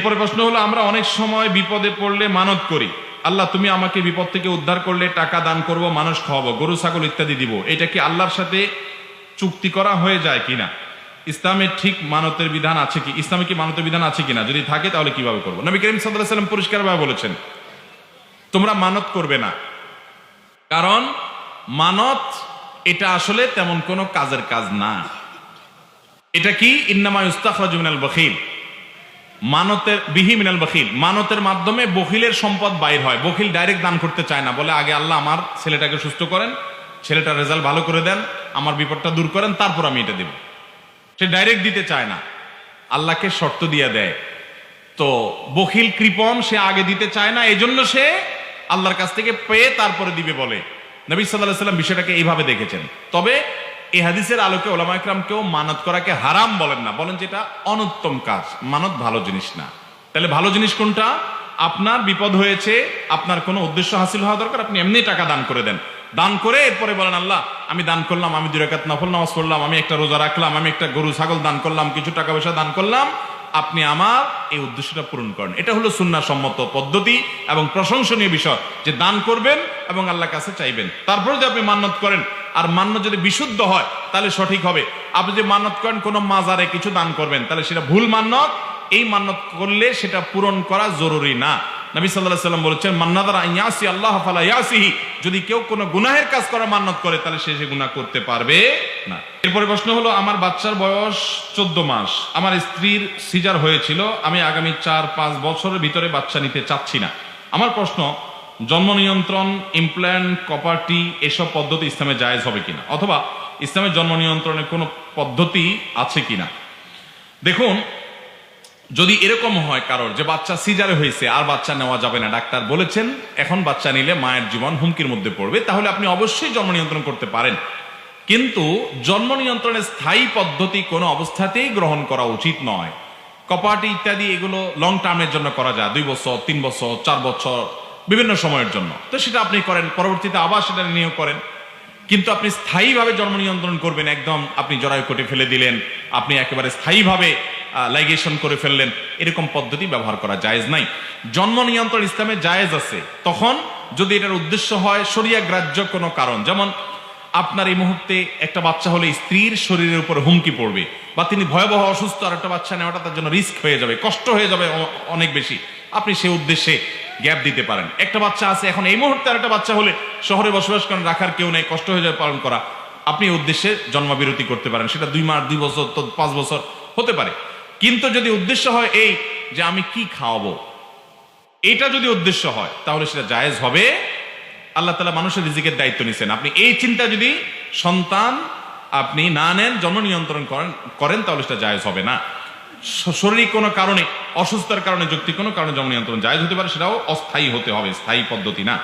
এরপরে প্রশ্ন হলো, আমরা অনেক সময় বিপদে পড়লে মানত করি, আল্লাহ তুমি আমাকে বিপদ থেকে উদ্ধার করলে টাকা দান করব, মানুষ খাওয়াবো, গরু ছাগল ইত্যাদি দিব, এটা কি আল্লাহর সাথে চুক্তি করা হয়ে যায় কিনা? ইসলামে ঠিক মানতের বিধান আছে কি? ইসলামে কি মানতের বিধান আছে কিনা? যদি থাকে তাহলে কিভাবে করবো? নবী করিম সাল্লাল্লাহু আলাইহি ওয়াসাল্লাম পরিষ্কারভাবে বলেছেন, তোমরা মানত করবে না, কারণ মানত এটা আসলে তেমন কোনো কাজের কাজ না। এটা কি? ইন্নামা ইস্তাখরাজু মিনাল বখিল, মানতের বিহি মিনাল বখিল, মানতের মাধ্যমে বখিলের সম্পদ বাইর হয়। বখিল ডাইরেক্ট দান করতে চায় না, বলে আগে আল্লাহ আমার ছেলেটাকে সুস্থ করেন, ছেলেটার রেজাল্ট ভালো করে দেন, আমার বিপদটা দূর করেন, তারপর আমি এটা দেব। সে ডাইরেক্ট দিতে চায় না, আল্লাহকে শর্ত দিয়ে দেয়। তো বখিল কৃপণ, সে আগে দিতে চায় না, এই জন্য সে আল্লাহর কাছ থেকে পেয়ে তারপরে দিবে বলে নবী সাল্লাল্লাহু আলাইহি ওয়াসাল্লাম বিষয়টাকে এইভাবে দেখেছেন। তবে এই হাদিসের আলোকে ওলামা ইকরাম কেউ মানত করাকে হারাম বলেন না, বলেন যে এটা অনুত্তম কাজ, মানত ভালো জিনিস না। তাহলে ভালো জিনিস কোনটা? আপনার বিপদ হয়েছে, আপনার কোনো উদ্দেশ্য হাসিল হওয়া দরকার, আপনি এমনি টাকা দান করে দেন, দান করে এরপরে বলেন আল্লাহ আমি দান করলাম, আমি 2 রাকাত নফল নামাজ পড়লাম, আমি একটা রোজা রাখলাম, আমি একটা গরু ছাগল দান করলাম, কিছু টাকা পয়সা দান করলাম, আপনি আমার এই উদ্দেশ্যটা পূরণ করেন। এটা হলো সুন্নাহ সম্মত পদ্ধতি এবং প্রশংসনীয় বিষয়, যে দান করবেন এবং আল্লাহর কাছে চাইবেন। তারপর যদি আপনি মান্নত করেন, আর মান্য যদি বিশুদ্ধ হয় তাহলে সঠিক হবে। আপনি যদি মান্নত করেন কোনো মাজারে কিছু দান করবেন, তাহলে সেটা ভুল মান্নত, এই মান্নত করলে সেটা পূরণ করা জরুরি না। নবী সাল্লাল্লাহু আলাইহি ওয়াসাল্লাম বলেছেন, মান নাযারা আন ইয়াসি আল্লাহ ফালা ইয়াসিহি, যদি কেউ কোনো গুনাহের কাজ করার মান্নত করে তাহলে সে গুনাহ করতে পারবে না। এরপরে প্রশ্ন হলো, আমার বাচ্চার বয়স 14 মাস, আমার স্ত্রীর সিজার হয়েছিল, আমি আগামী 4-5 বছরের ভিতরে বাচ্চা নিতে চাচ্ছি না। আমার প্রশ্ন, জন্ম নিয়ন্ত্রণ, ইমপ্ল্যান্ট, কপারটি এসব পদ্ধতি ইসলামে জায়েজ হবে কিনা, অথবা ইসলামের জন্ম নিয়ন্ত্রণের কোনো পদ্ধতি আছে কিনা? দেখুন, যদি এরকম হয় কারোর যে বাচ্চা সিজারে হয়েছে আর বাচ্চা নেওয়া যাবে না, ডাক্তার বলেছেন এখন বাচ্চা নিলে মায়ের জীবন হুমকির মধ্যে পড়বে, তাহলে আপনি অবশ্যই জন্ম নিয়ন্ত্রণ করতে পারেন। কিন্তু জন্ম নিয়ন্ত্রণের স্থায়ী পদ্ধতি কোনো অবস্থাতেই গ্রহণ করা উচিত নয়। কপাটি ইত্যাদি এগুলো লং টার্মের জন্য করা যায়, 2 বছর, 3 বছর, 4 বছর, বিভিন্ন সময়ের জন্য, তো সেটা আপনি করেন, পরবর্তীতে আবার সেটা নিয়োগ করেন। কিন্তু আপনি স্থায়ীভাবে জন্ম নিয়ন্ত্রণ করবেন, একদম আপনি জরায়ু কেটে ফেলে দিলেন, আপনি একেবারে স্থায়ীভাবে লাইগেশন করে ফেললেন, এরকম পদ্ধতি ব্যবহার করা জায়েজ নাই। জন্ম নিয়ন্ত্রণ ইসলামে জায়েজ আছে তখন যদি এটার উদ্দেশ্য হয় শরিয়া গ্রাহ্য কোনো কারণ, যেমন আপনার এই মুহূর্তে একটা বাচ্চা হলে স্ত্রীর শরীরের উপর হুমকি পড়বে, বা তিনি ভয়াবহ অসুস্থ, আর একটা বাচ্চা নেওয়াটা তার জন্য রিস্ক হয়ে যাবে, কষ্ট হয়ে যাবে অনেক বেশি, আপনি সে উদ্দেশ্যে গ্যাপ দিতে পারেন। একটা বাচ্চা আছে এখন এই মুহূর্তে, আর একটা বাচ্চা হলে শহরে বসবাস করেন, রাখার কেউ নেই, কষ্ট হয়ে যাবে পালন করা, আপনি উদ্দেশ্যে জন্মবিরতি করতে পারেন, সেটা 2 মাস, 2 বছর, তো 5 বছর হতে পারে। কিন্তু যদি উদ্দেশ্য হয় এই যে আমি কি খাওয়াবো, এটা যদি উদ্দেশ্য হয় তাহলে সেটা জায়েজ হবে। আল্লাহ তাআলা মানুষের রিজিকের দায়িত্ব নিছেন, আপনি এই চিন্তা যদি সন্তান আপনি না নেন, জন্ম নিয়ন্ত্রণ করেন তাহলে সেটা জায়েজ হবে না। শারীরিক কোনো কারণে, অসুস্থতার কারণে, যৌক্তিক কোনো কারণে জন্ম নিয়ন্ত্রণ জায়েজ হতে পারে, সেটাও অস্থায়ী হতে হবে, স্থায়ী পদ্ধতি না।